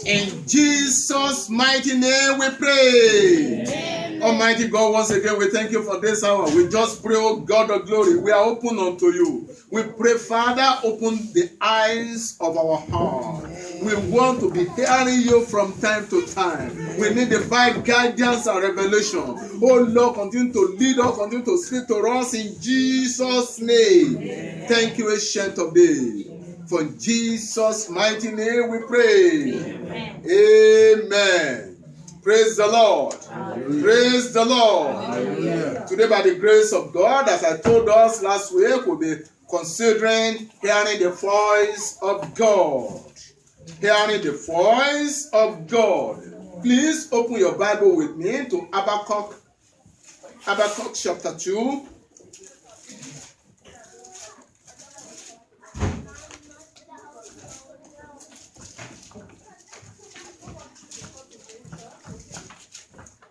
In Jesus' mighty name we pray. Amen. Almighty God, once again, we thank you for this hour. We just pray, oh God of glory, we are open unto you. We pray, Father, open the eyes of our heart. We want to be hearing you from time to time. We need divine guidance and revelation. Oh Lord, continue to lead us, continue to speak to us in Jesus' name. Amen. Thank you, Ancient of Days. For in Jesus' mighty name we pray. Amen. Amen. Praise the Lord. Hallelujah. Praise the Lord. Hallelujah. Today, by the grace of God, as I told us last week, we'll be considering hearing the voice of God. Hearing the voice of God. Please open your Bible with me to Habakkuk chapter 2.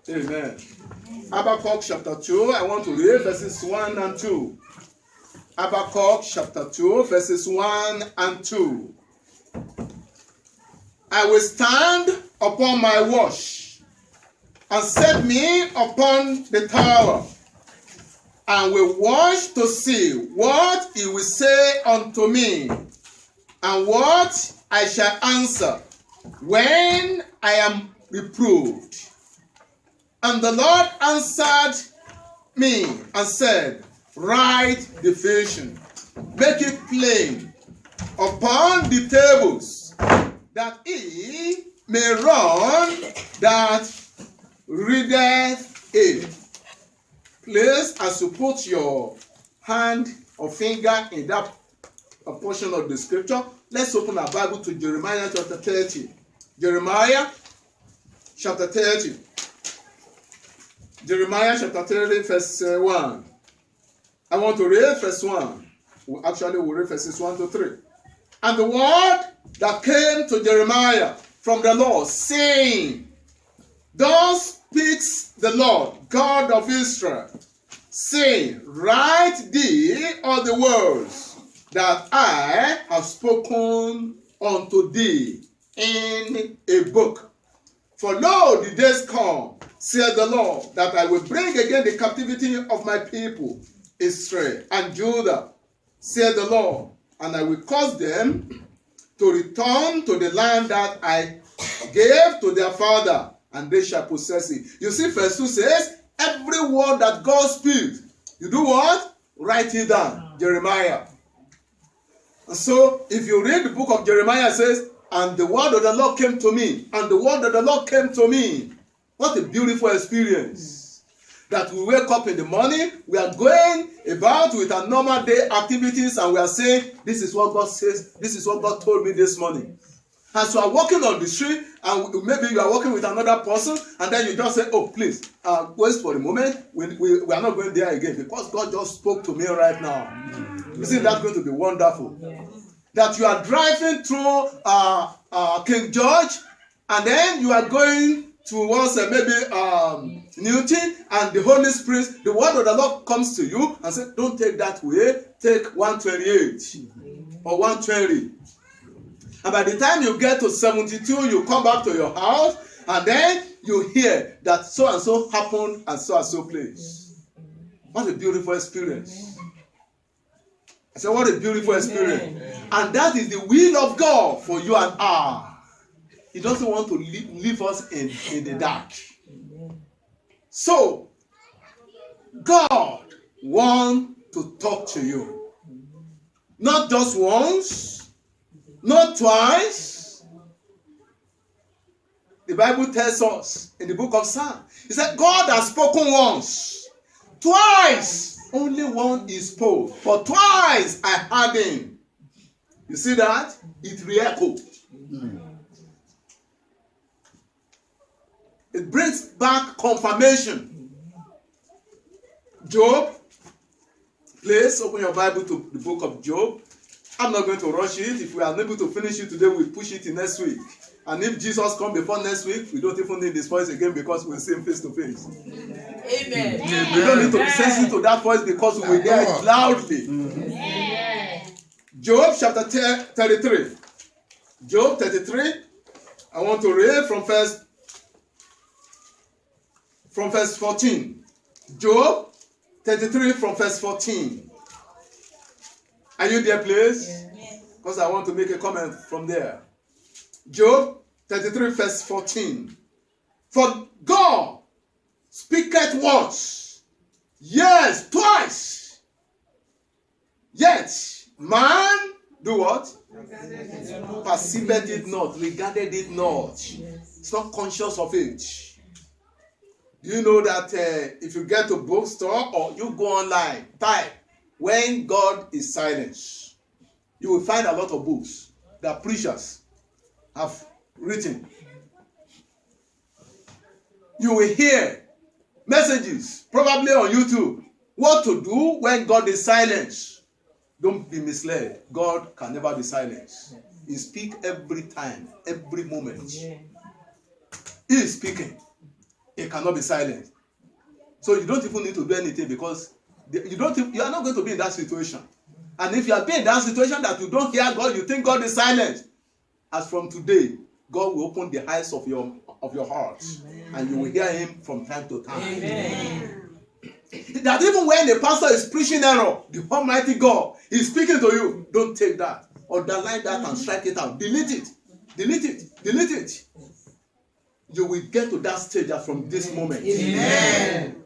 Amen. Habakkuk chapter 2, I want to read verses 1 and 2. Habakkuk chapter 2, verses 1 and 2. I will stand upon my watch and set me upon the tower, and will watch to see what he will say unto me, and what I shall answer when I am reproved. And the Lord answered me and said, write the vision, make it plain upon the tables, that he may run that readeth it. Please, as you put your hand or finger in that portion of the scripture, let's open our Bible to Jeremiah chapter 30. Jeremiah chapter 30. Jeremiah chapter 30, verse 1. I want to read verse 1. We'll read verses 1 to 3. And the word that came to Jeremiah from the Lord, saying, thus speaks the Lord, God of Israel, saying, write thee all the words that I have spoken unto thee in a book. For lo, the days come, saith the Lord, that I will bring again the captivity of my people, Israel and Judah, saith the Lord, and I will cause them to return to the land that I gave to their father, and they shall possess it. You see, verse 2 says, every word that God speaks, you do what? Write it down. Jeremiah. And so, if you read the book of Jeremiah, it says, and the word of the Lord came to me, and the word of the Lord came to me. What a beautiful experience. That we wake up in the morning, we are going about with our normal day activities, and we are saying, this is what God says, this is what God told me this morning. And so you are walking on the street, and maybe you are walking with another person, and then you just say, oh, please, wait for a moment, we are not going there again, because God just spoke to me right now. Isn't that going to be wonderful? That you are driving through King George, and then you are going towards maybe Newton, and the Holy Spirit, the word of the Lord comes to you and says, don't take that way, take 128 or 120. And by the time you get to 72, you come back to your house, and then you hear that so and so happened and so place. What a beautiful experience. I said, what a beautiful experience. Amen. And that is the will of God for you and I. He doesn't want to leave us in the dark. So, God wants to talk to you. Not just once, not twice. The Bible tells us in the book of Psalms, it said, God has spoken once, twice. Only one he spoke, but twice I heard him. You see that? It re-echoed. It brings back confirmation. Job, please open your Bible to the book of Job. I'm not going to rush it. If we are unable to finish it today, we'll push it in next week. And if Jesus comes before next week, we don't even need his voice again because we'll see him face to face. Amen. We don't need to be sensitive to that voice because we will hear it loudly. Job chapter 33. Job 33. I want to read from verse 14. Job 33 from verse 14. Are you there, please? Yes. Because I want to make a comment from there. Job 33 verse 14. For God speaketh once, yes, twice. Yet man do what? Perceived it not, regarded it not. It's not conscious of it. Do you know that if you get to bookstore or you go online, type when God is silent, you will find a lot of books that preachers have written. You will hear messages, probably on YouTube, what to do when God is silent. Don't be misled. God can never be silent. He speaks every time, every moment. He is speaking. He cannot be silent. So you don't even need to do anything because you are not going to be in that situation. And if you are being in that situation that you don't hear God, you think God is silent. As from today, God will open the eyes of your heart. Amen. And you will hear him from time to time. Amen. That even when the pastor is preaching error, the Almighty God is speaking to you. Don't take that. Underline that and strike it out. Delete it. Delete it. Delete it. You will get to that stage from this moment. Amen.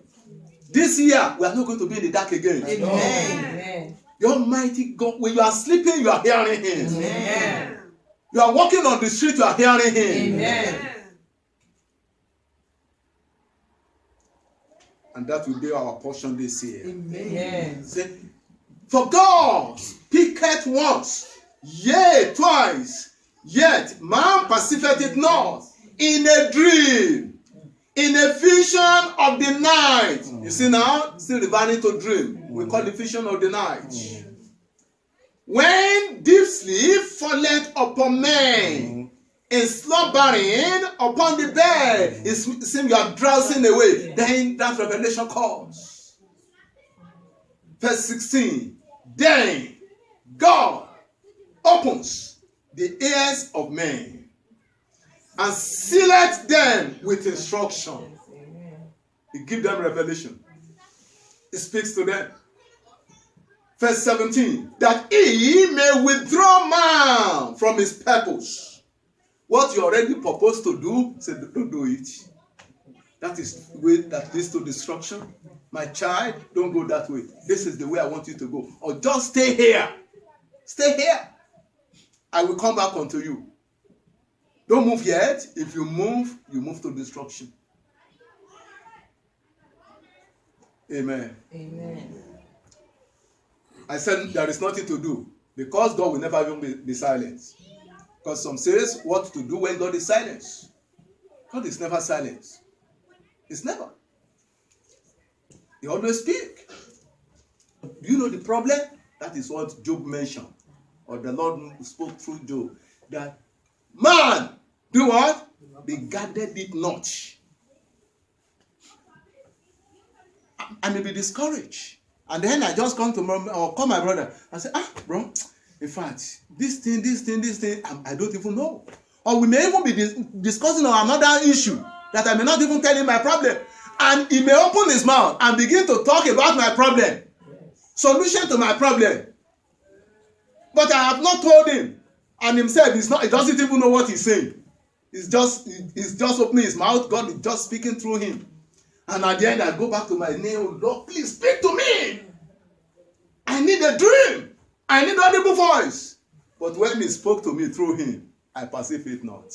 This year, we are not going to be in the dark again. Amen. The Almighty God, when you are sleeping, you are hearing him. Amen. You are walking on the street, you are hearing him. Amen. And that will be our portion this year. Amen. Say, for God speaketh once, yea, twice, yet man perceiveth it not. In a dream, in a vision of the night. You see now, still referring to dream. We call it vision of the night. When deep sleep falleth upon men, and slumbering upon the bed, it seems you are drowsing away. Then that revelation comes. Verse 16. Then God opens the ears of men and sealeth them with instruction. He gives them revelation. He speaks to them. Verse 17. That he may withdraw man from his purpose. What you already proposed to do, say, don't do it. That is the way that leads to destruction. My child, don't go that way. This is the way I want you to go. Or just stay here. Stay here. I will come back unto you. Don't move yet. If you move to destruction. Amen. Amen. I said there is nothing to do because God will never even be silent. Because some says what to do when God is silent. God is never silent. It's never. He always speaks. Do you know the problem? That is what Job mentioned. Or the Lord spoke through Job. That man, do what? Regarded it not. I may be discouraged. And then I just come to call my brother and say, bro, in fact, this thing, I don't even know. Or we may even be discussing on another issue that I may not even tell him my problem. And he may open his mouth and begin to talk about my problem. Solution to my problem. But I have not told him. And himself, he doesn't even know what he's saying. He's just opening his mouth. God is just speaking through him. And at the end, I go back to my name. Oh, Lord, please speak to me. I need a dream. I need an audible voice. But when he spoke to me through him, I perceive it not.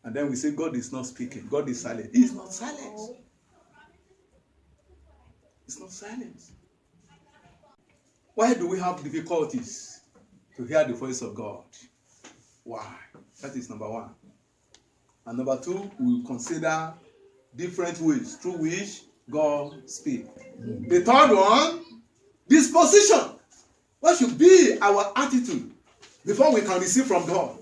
And then we say, God is not speaking. God is silent. He is not silent. He's not silent. Why do we have difficulties to hear the voice of God? Why? That is number one. And number two, we will consider different ways through which God speaks. The third one, disposition. What should be our attitude before we can receive from God?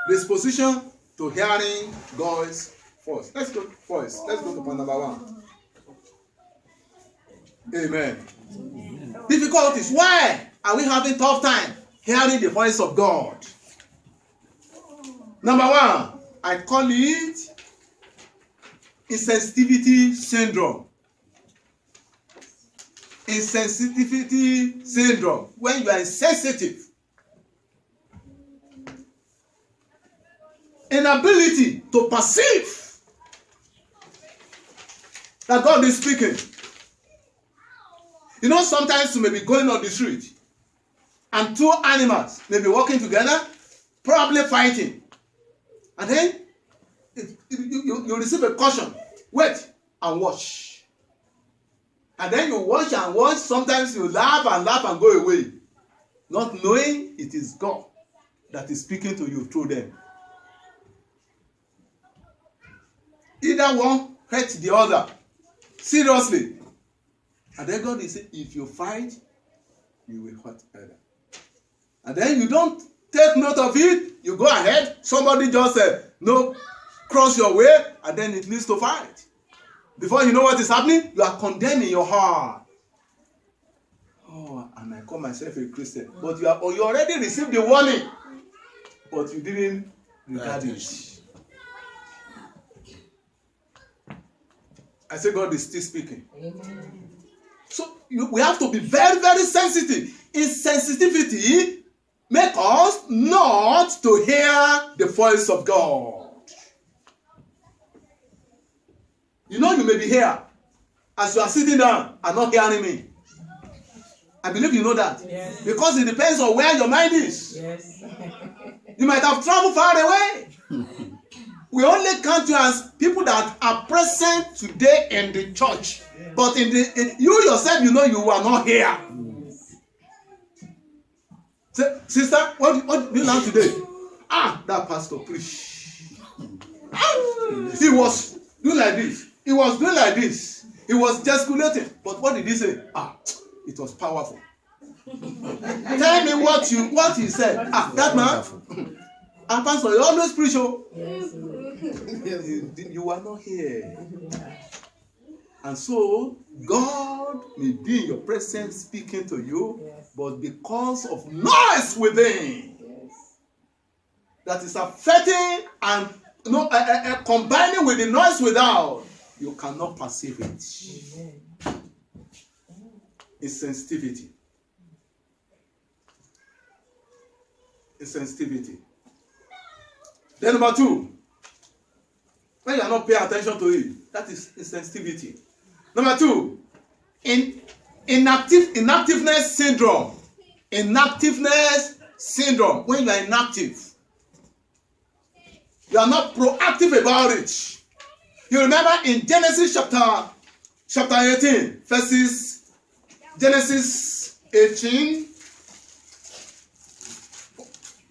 Disposition to hearing God's voice. Let's go first. Let's go to point number one. Amen. Difficulties. Why are we having tough time hearing the voice of God? Number one, I call it insensitivity syndrome. Insensitivity syndrome. When you are insensitive. Inability to perceive that God is speaking. You know, sometimes you may be going on the street and two animals may be walking together, probably fighting. And then you receive a caution. Wait and watch. And then you watch and watch. Sometimes you laugh and go away, not knowing it is God that is speaking to you through them. Either one hurt the other seriously. And then God is saying, if you fight, you will hurt other. And then you don't take note of it, you go ahead, somebody just said, no, cross your way, and then it leads to fight. Before you know what is happening, you are condemning your heart. Oh, and I call myself a Christian. But you already received the warning, but you didn't regard it. I say God is still speaking. Amen. So we have to be very, very sensitive. Insensitivity makes us not to hear the voice of God. You know, you may be here as you are sitting down and not hearing me. I believe you know that. Yes. Because it depends on where your mind is. Yes. You might have traveled far away. We only count you as people that are present today in the church. Yes. But you yourself, you know you are not here. Yes. Say, sister, what do you learn today? That pastor preached. He was doing like this. He was doing like this. He was gesticulating. But what did he say? It was powerful. Tell me what he said. That man. And pastor, you always preach. Yes. You are not here. And so, God may be in your presence speaking to you, yes. But because of noise within, yes. That is affecting and combining with the noise without, you cannot perceive it. Amen. Insensitivity. Insensitivity. Then number two, when you are not paying attention to it, that is insensitivity. Number two, inactiveness syndrome. Inactiveness syndrome. When you are inactive, you are not proactive about it. You remember in Genesis chapter 18, verses Genesis 18.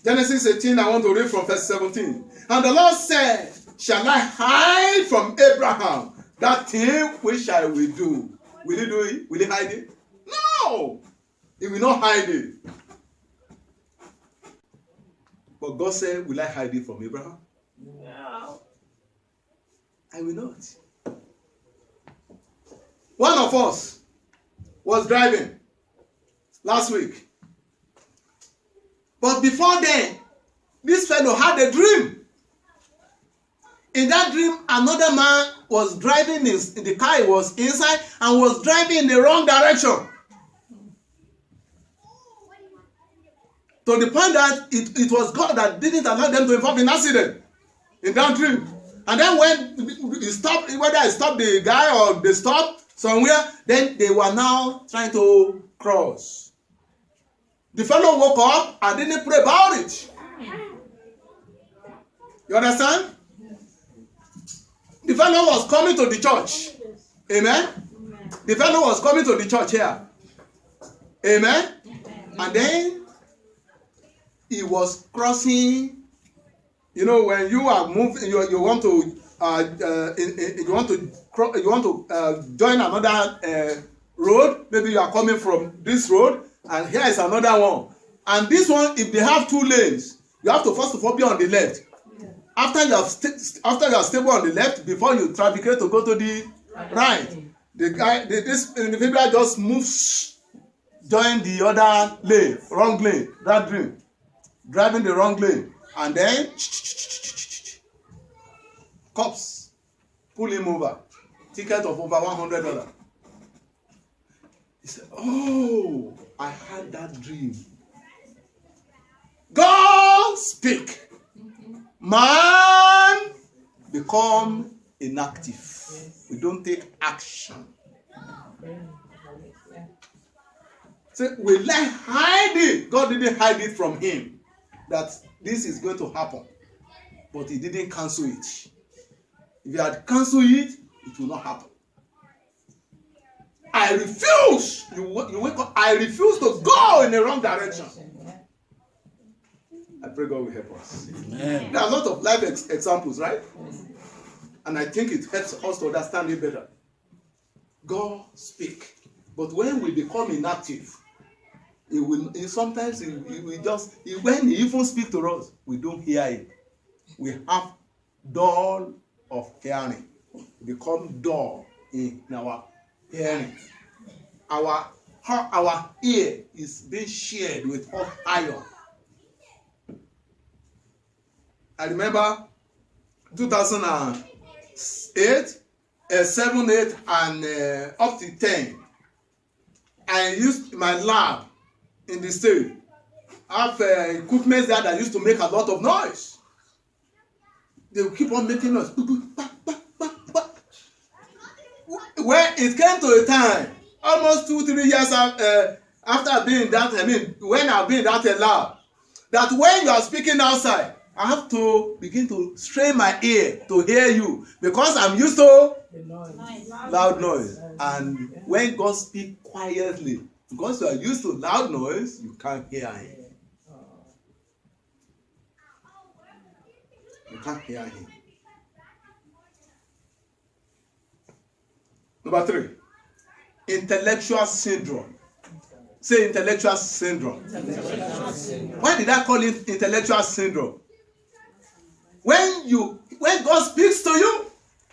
Genesis 18, I want to read from verse 17. And the Lord said, shall I hide from Abraham that thing which I will do? Will he do it? Will he hide it? No! He will not hide it. But God said, will I hide it from Abraham? No. I will not. One of us was driving last week. But before then, this fellow had a dream. In that dream, another man was driving in the car he was inside and was driving in the wrong direction. To the point that it was God that didn't allow them to involve in accident in that dream. And then when he stopped, whether I stopped the guy or they stopped somewhere, then they were now trying to cross. The fellow woke up and didn't pray about it. You understand? The fellow was coming to the church. Amen? The fellow was coming to the church here. Amen? And then he was crossing. You know, when you are moving, you want to join another road. Maybe you are coming from this road, and here is another one. And this one, if they have two lanes, you have to first of all be on the left. After you are stable on the left, before you trafficate to go to the right, this individual just moves, join the other lane, wrong lane, that dream, driving the wrong lane, and then cops pull him over. Ticket of over $100. He said, oh, I had that dream. God speak. Man become inactive. We don't take action. So we like hide it. God didn't hide it from him that this is going to happen. But he didn't cancel it. If he had cancelled it, it will not happen. I refuse. You wake up. I refuse to go in the wrong direction. I pray God will help us. Amen. There are a lot of life examples, right? And I think it helps us to understand it better. God speak. But when we become inactive, when he even speak to us, we don't hear it. We have dull of hearing. We become dull in our hearing. Our ear is being shared with hot iron. I remember 2008, 7, 8, and up to 10. I used my lab in the state. I have equipment there that used to make a lot of noise. They will keep on making noise. When it came to a time, almost 2-3 years after being in that, when I've been in that lab, that when you are speaking outside, I have to begin to strain my ear to hear you because I'm used to loud noise. And when God speaks quietly, because you are used to loud noise, you can't hear him. You can't hear him. Number 3, intellectual syndrome. Say intellectual syndrome. Why did I call it intellectual syndrome? When God speaks to you,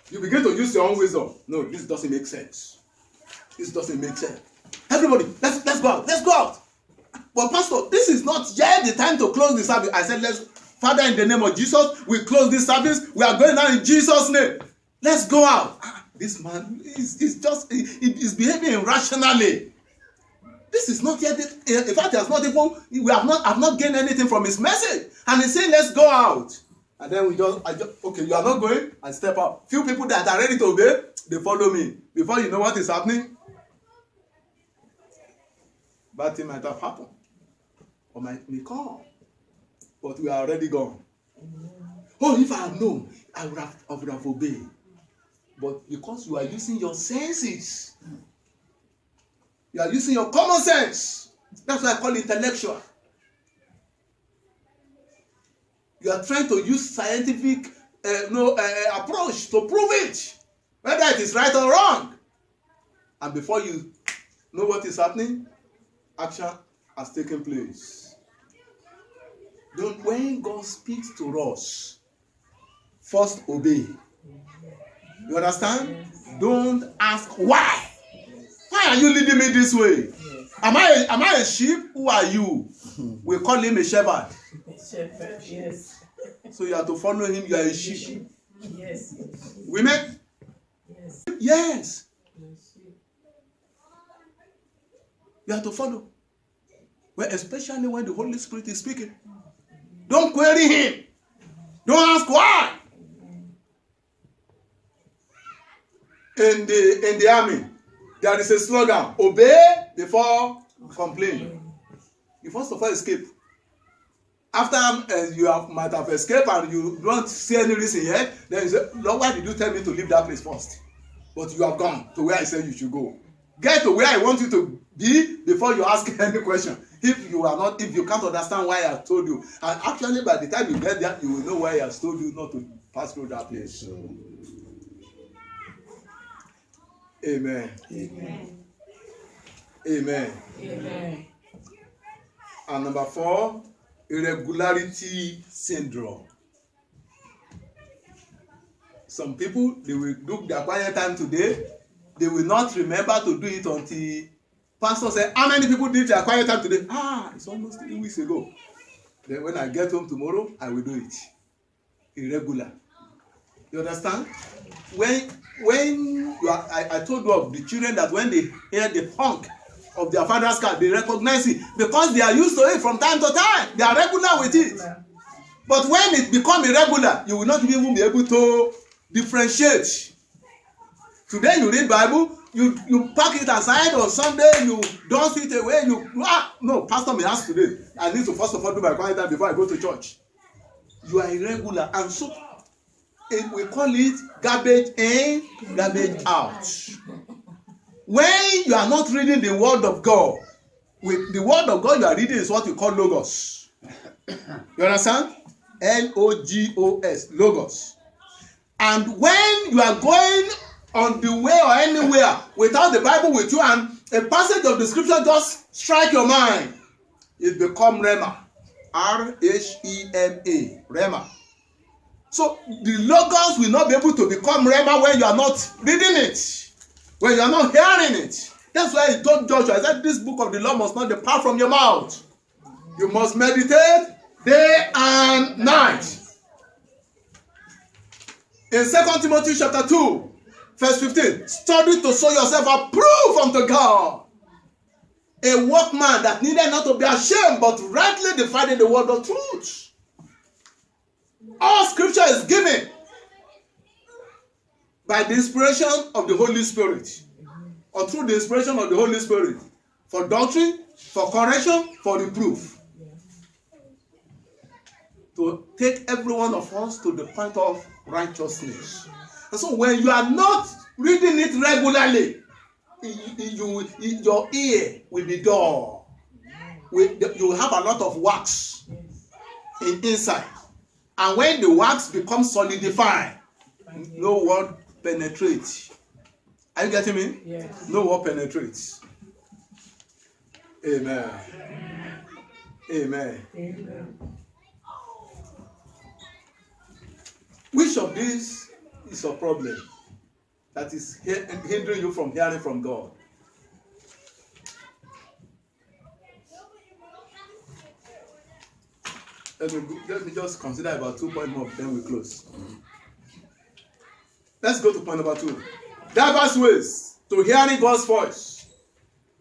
you begin to use your own wisdom. No, this doesn't make sense. This doesn't make sense. Everybody, let's go out. Let's go out. But Pastor, this is not yet the time to close the service. I said, Father, in the name of Jesus, we close this service. We are going out in Jesus' name. Let's go out. This man is behaving irrationally. This is not yet. In fact, he has not even. I've not gained anything from his message, and he's saying, "Let's go out." And then okay, you are not going, and step out. Few people that are ready to obey, they follow me. Before you know what is happening, bad thing might have happened, or might come, but we are already gone. Oh, if I had known, I would have obeyed. But because you are using your senses, you are using your common sense. That's why I call it intellectual. You are trying to use scientific approach to prove it, whether it is right or wrong. And before you know what is happening, action has taken place. When God speaks to us, first obey. You understand? Don't ask why. Why are you leading me this way? Am I a sheep? Who are you? We call him a shepherd. Shepherd, yes. So you have to follow him. You are a sheep. Yes. Women? Yes. Yes. You have to follow. Well, especially when the Holy Spirit is speaking. Don't query him. Don't ask why. In the army, there is a slogan: obey before complain. You first of all escape. After you might have escaped and you don't see any reason yet, then you say, Lord, why did you tell me to leave that place first? But you have gone to where I said you should go. Get to where I want you to be before you ask any question. If you can't understand why I told you, and actually by the time you get there, you will know why I has told you not to pass through that place. Amen. Amen. Amen. Amen. And number 4, irregularity syndrome. Some people, they will do their quiet time today. They will not remember to do it until pastor said, how many people did their quiet time today? It's almost 3 weeks ago. Then when I get home tomorrow, I will do it. Irregular. You understand? When you are, I told you of the children that when they hear the honk of their father's car, they recognize it because they are used to it from time to time. They are regular with it. But when it becomes irregular, you will not even be able to differentiate. Today you read Bible, you pack it aside on Sunday, you dust it away, no, pastor may ask today, I need to first of all do my quiet time before I go to church. You are irregular, and so we call it garbage in, garbage out. When you are not reading the word of God, with the word of God you are reading is what we call logos. You understand? Logos, logos. And when you are going on the way or anywhere without the Bible with you and a passage of the scripture just strike your mind, it becomes Rhema. R-H-E-M-A, Rhema. So the logos will not be able to become Rhema when you are not reading it, when you are not hearing it. That's why he told Joshua, I said, this book of the law must not depart from your mouth. You must meditate day and night. In 2 Timothy chapter 2, verse 15, study to show yourself approved unto God, a workman that needed not to be ashamed, but rightly dividing the word of truth. All scripture is given by the inspiration of the Holy Spirit, or through the inspiration of the Holy Spirit, for doctrine, for correction, for reproof. To take every one of us to the point of righteousness. And so when you are not reading it regularly, your ear will be dull. You will have a lot of wax inside. And when the wax becomes solidified, no word penetrates. Are you getting me? Yes. No word penetrates. Amen. Amen. Amen. Which of these is a problem that is hindering you from hearing from God? Let me just consider about 2 points more, then we close. Let's go to point number 2. Diverse ways to hearing God's voice.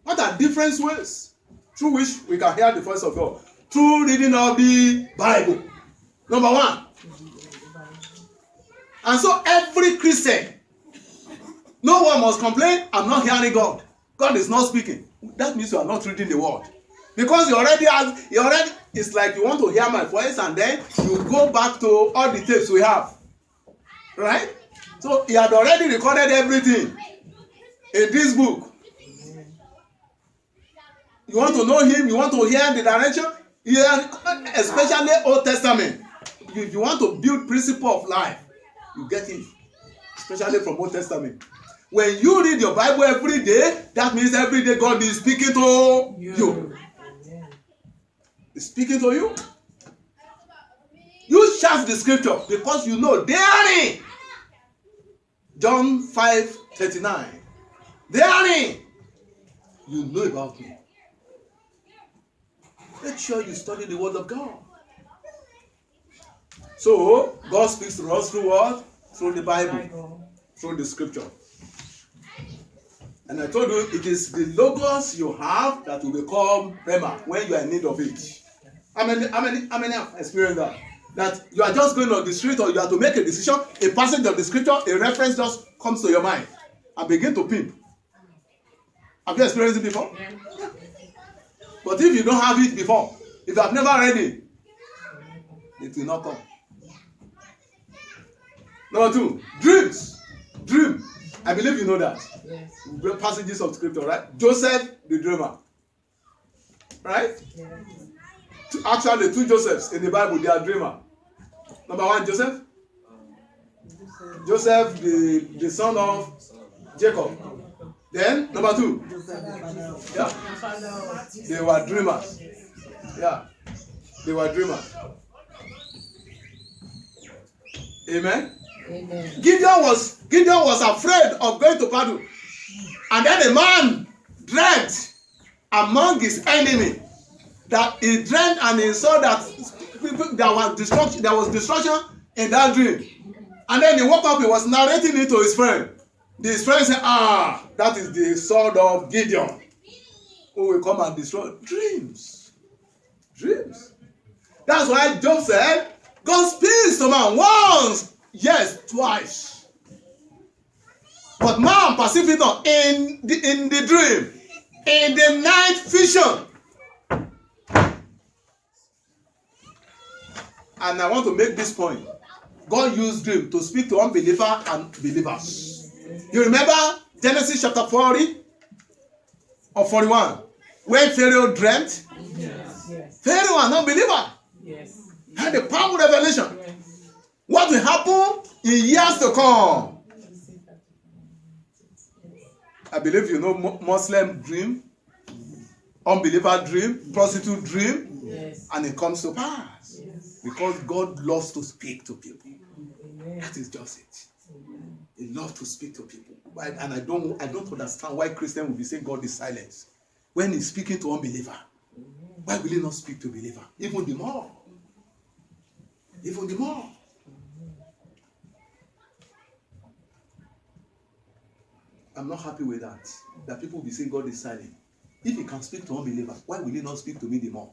What are different ways through which we can hear the voice of God? Through reading of the Bible. Number 1. And so every Christian, no one must complain, I'm not hearing God. God is not speaking. That means you are not reading the word. Because it's like you want to hear my voice and then you go back to all the tapes we have. Right? So he had already recorded everything in this book. You want to know him, you want to hear the direction, especially Old Testament. If you want to build principle of life, you get it, especially from Old Testament. When you read your Bible every day, that means every day God is speaking to you. He's speaking to you. You shout the scripture because you know therein. John 5:39. Therein, you know about me. Make sure you study the word of God. So, God speaks to us through what? Through the Bible. Through the scripture. And I told you, it is the logos you have that will become Rhema when you are in need of it. How many have experienced that? That you are just going on the street or you have to make a decision, a passage of the scripture, a reference just comes to your mind and begin to pimp. Have you experienced it before? Yeah. But if you don't have it before, if you have never read it, it will not come. Number 2, dreams. Dream. I believe you know that. Yes. Passages of scripture, right? Joseph the dreamer. Right? Yes. Actually, 2 Josephs in the Bible, they are dreamer. Number 1, Joseph. Joseph, the son of Jacob. Then, number 2. Yeah. They were dreamers. Yeah. They were dreamers. Amen. Amen. Gideon was afraid of going to battle. And then a man dreamt among his enemy that he dreamt and he saw that there was destruction in that dream. And then he woke up, he was narrating it to his friend. His friend said, that is the sword of Gideon, who will come and destroy. Dreams. Dreams. That's why Job said, God speaks to man once, yes, twice. But man perceives it not in the dream, in the night vision. And I want to make this point. God used dream to speak to unbelievers and believers. You remember Genesis chapter 40 or 41? When Pharaoh dreamt? Yes. Yes. Pharaoh, an unbeliever, Yes. had a powerful revelation. Yes. What will happen in years to come? I believe you know Muslim dream, unbeliever dream, prostitute dream, Yes. and it comes to pass. Yes. Because God loves to speak to people. Amen. That is just it. He loves to speak to people. And I don't understand why Christians will be saying God is silent. When he's speaking to unbeliever, why will he not speak to believer? Even the more. Even the more. I'm not happy with that. That people will be saying God is silent. If he can speak to unbeliever, why will he not speak to me the more?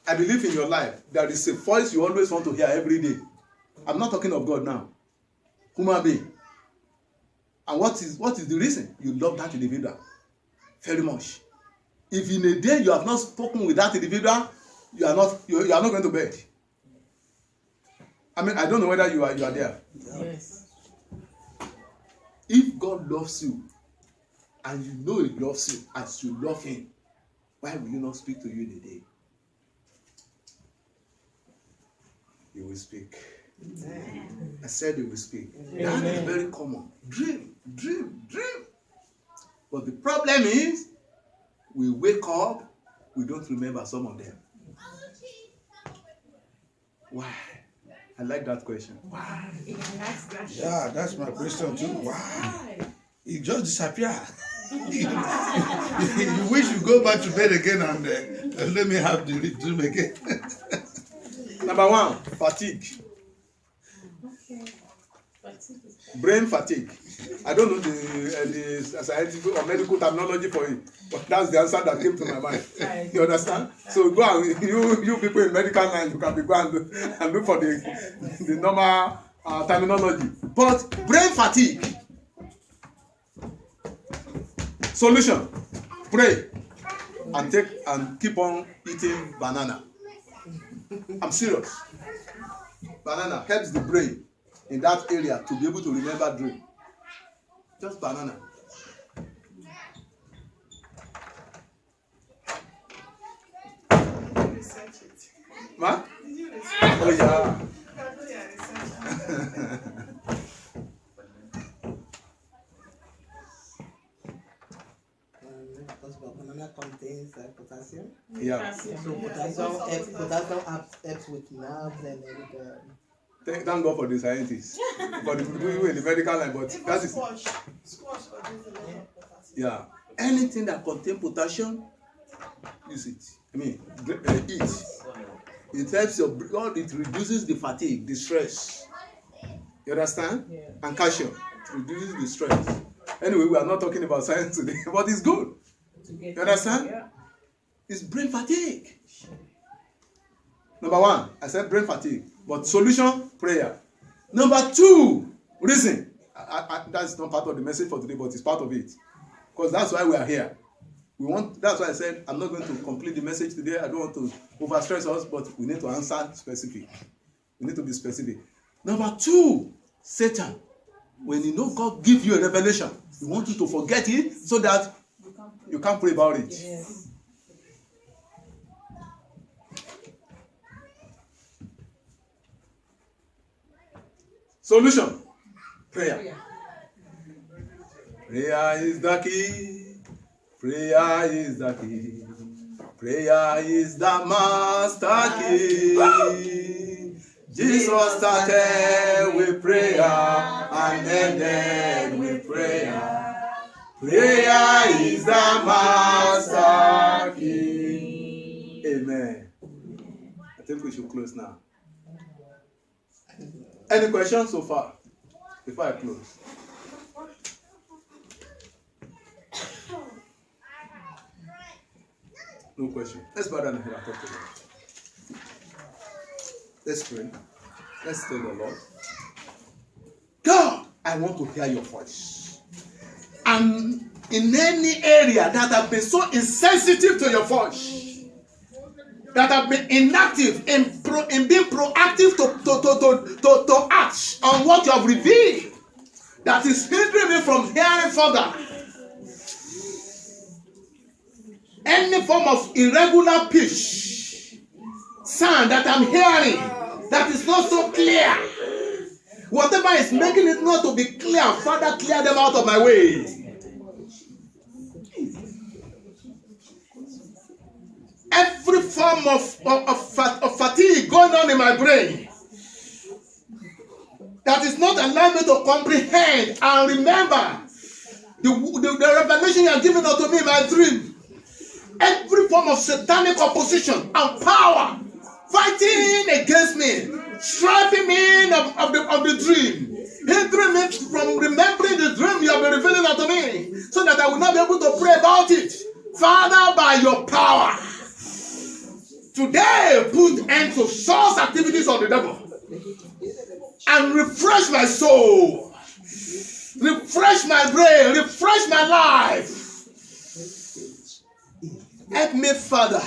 I believe in your life, there is a voice you always want to hear every day. I'm not talking of God now. Human being. And what is the reason? You love that individual very much. If in a day you have not spoken with that individual, you are not going to bed. I mean, I don't know whether you are there. Yes. If God loves you, and you know he loves you as you love him, why will you not speak to you in a day? He will speak. Amen. I said he will speak. Amen. That is very common. Dream. But the problem is, we wake up, we don't remember some of them. Why? I like that question. Why? Yeah, that's my question too. Why? It just disappeared. You wish you go back to bed again and let me have the dream again. Number one, fatigue. Brain fatigue. I don't know the scientific or medical terminology for it, but that's the answer that came to my mind. You understand? So go and you people in medical line, you can be go and look for the normal terminology. But brain fatigue. Solution: pray and keep on eating banana. I'm serious. Banana helps the brain in that area to be able to remember dream. Just banana. Ma? Oh yeah. Banana contains potassium. Yeah. So potassium helps with nerves and everything. Thank God for the scientists, for the people in the medical line, but that is yeah. Anything that contains potassium, use it. I mean, eat. It helps your blood. It reduces the fatigue, the stress. You understand? Yeah. And calcium, it reduces the stress. Anyway, we are not talking about science today, but it's good. You understand? Yeah. It's brain fatigue. Number one, I said brain fatigue. But solution, prayer. Number two, reason. That's not part of the message for today, but it's part of it. Because that's why we are here. That's why I said I'm not going to complete the message today. I don't want to overstress us, but we need to answer specific. We need to be specific. Number two, Satan. When you know God gives you a revelation, he wants you to forget it so that you can't pray about it. Yes. Solution, prayer. Prayer is the key. Prayer is the key. Prayer is the master key. Jesus started with prayer and ended with prayer. Prayer is the master key. Amen. I think we should close now. Any questions so far? Before I close. No question. Let's bow down and talk to God. Let's pray. Let's tell the Lord, God, I want to hear your voice. And in any area that have been so insensitive to your voice, that have been inactive in being proactive to act on what you have revealed, that is hindering me from hearing further. Any form of irregular pitch sound that I'm hearing that is not so clear, whatever is making it not to be clear, Father, clear them out of my way. Every form of fatigue going on in my brain that is not allowing me to comprehend and remember the revelation you are giving unto me in my dream. Every form of satanic opposition and power fighting against me, stripping me of the dream, hindering me from remembering the dream you have been revealing unto me, so that I will not be able to pray about it. Father, by your power, today put end to source activities of the devil and refresh my soul, refresh my brain, refresh my life. Help me, Father.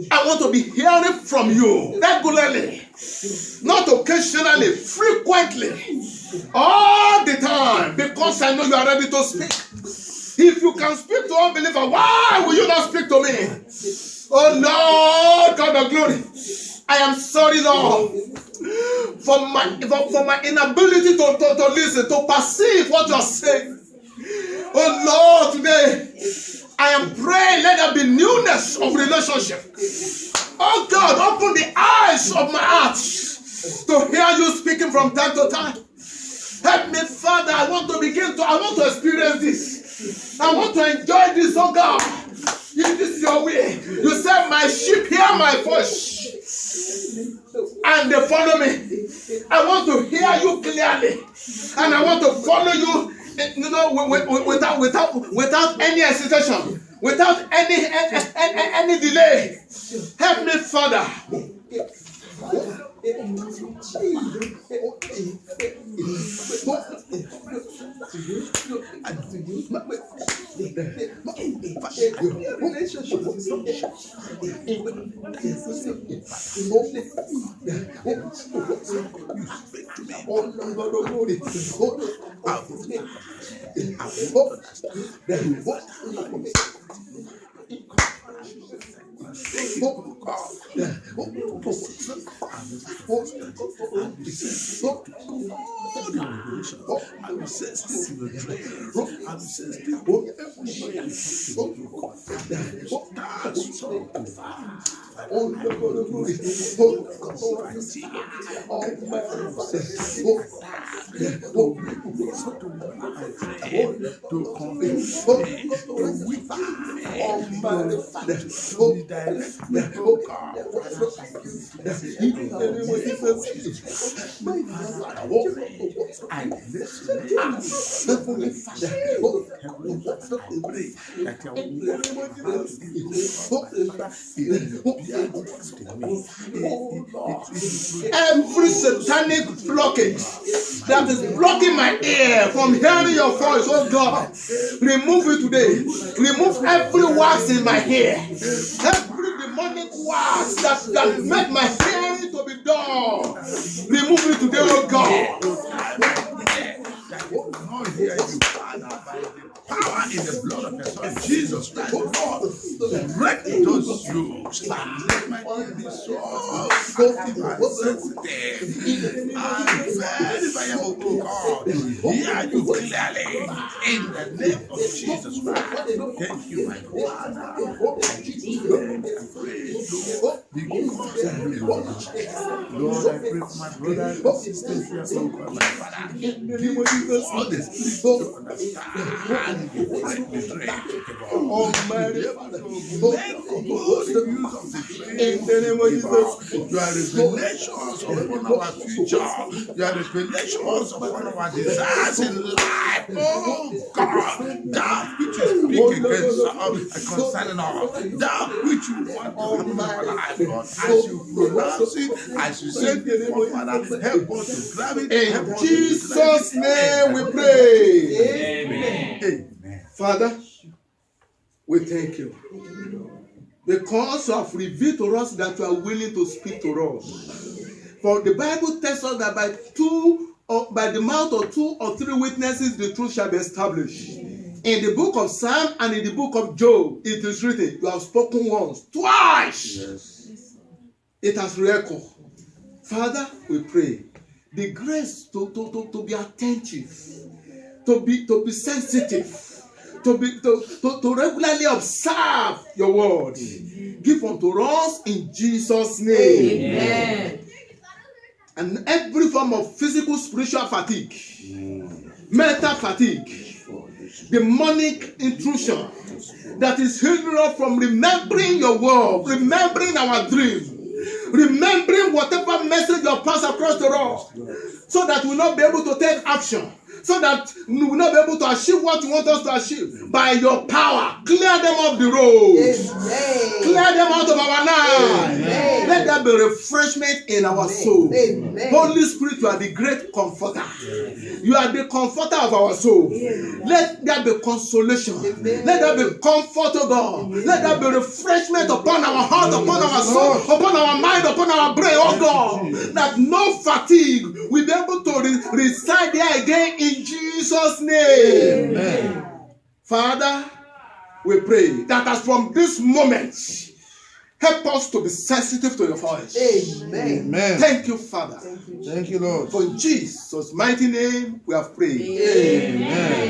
I want to be hearing from you regularly, not occasionally, frequently, all the time, because I know you are ready to speak. If you can speak to unbeliever, why will you not speak to me? Oh Lord, God of glory, I am sorry, Lord, for my inability to listen, to perceive what you are saying. Oh Lord, today I am praying, let there be newness of relationship. Oh God, open the eyes of my heart to hear you speaking from time to time. Help me, Father. I want to experience this. I want to enjoy this, oh God. If this is your way, you said, my sheep hear my voice and they follow me. I want to hear you clearly, and I want to follow you, without any hesitation, without any delay. Help me, Father. Every satanic blockage that is blocking my ear from hearing your voice, oh God, remove it today. Remove every wax in my ear, every demonic wax that make my hearing to be dull. Remove it today, oh God. Power in the blood of the Son Jesus Christ, Lord, break those yokes. Let my ear be so active and sensitive and very viable, oh God, to hear you clearly in the name of Jesus Christ. Thank you, my Father. I pray, Lord, Lord, I pray for my brothers and sisters here, oh God, my Father. Give us all the spirit to understand. operate the dream. Almighty Be able Father, to make good use of the in the name of Jesus. You are revelations upon our future. You are revelations upon our desires in life. Oh God, that which is speaking against us concerning us, that which you want to happen in our life, Lord, as you pronounce it, as you say it, Father, help us to grab it. help In us to Jesus' grab it. name we pray. Amen. Amen. Father, we thank you. Because you have revealed to us that you are willing to speak to us. For the Bible tells us that by the mouth of 2 or 3 witnesses, the truth shall be established. In the book of Psalm and in the book of Job, it is written, you have spoken once, twice. Yes. It has re-echoed. Father, we pray the grace to be attentive, to be sensitive, to regularly observe your word. Give unto us in Jesus' name. Amen. And every form of physical, spiritual fatigue, mental fatigue, demonic intrusion that is hindering us from remembering your word, remembering our dreams, remembering whatever message you have passed across to us, so that we will not be able to take action, so that we will not be able to achieve what you want us to achieve. By your power, clear them off the road. Amen. Clear them out of our life. Amen. Let there be refreshment in our soul. Amen. Holy Spirit, you are the great comforter. You are the comforter of our soul. Let there be consolation. Amen. Let there be comfort, O God. Let there be refreshment upon our heart, upon our soul, upon our mind, upon our brain, oh God. That no fatigue will be able to reside there again in Jesus' name. Amen. Father, we pray that as from this moment, help us to be sensitive to your voice. Amen. Amen. Thank you, Father. Thank you, Lord. For in Jesus' mighty name we have prayed. Amen. Amen.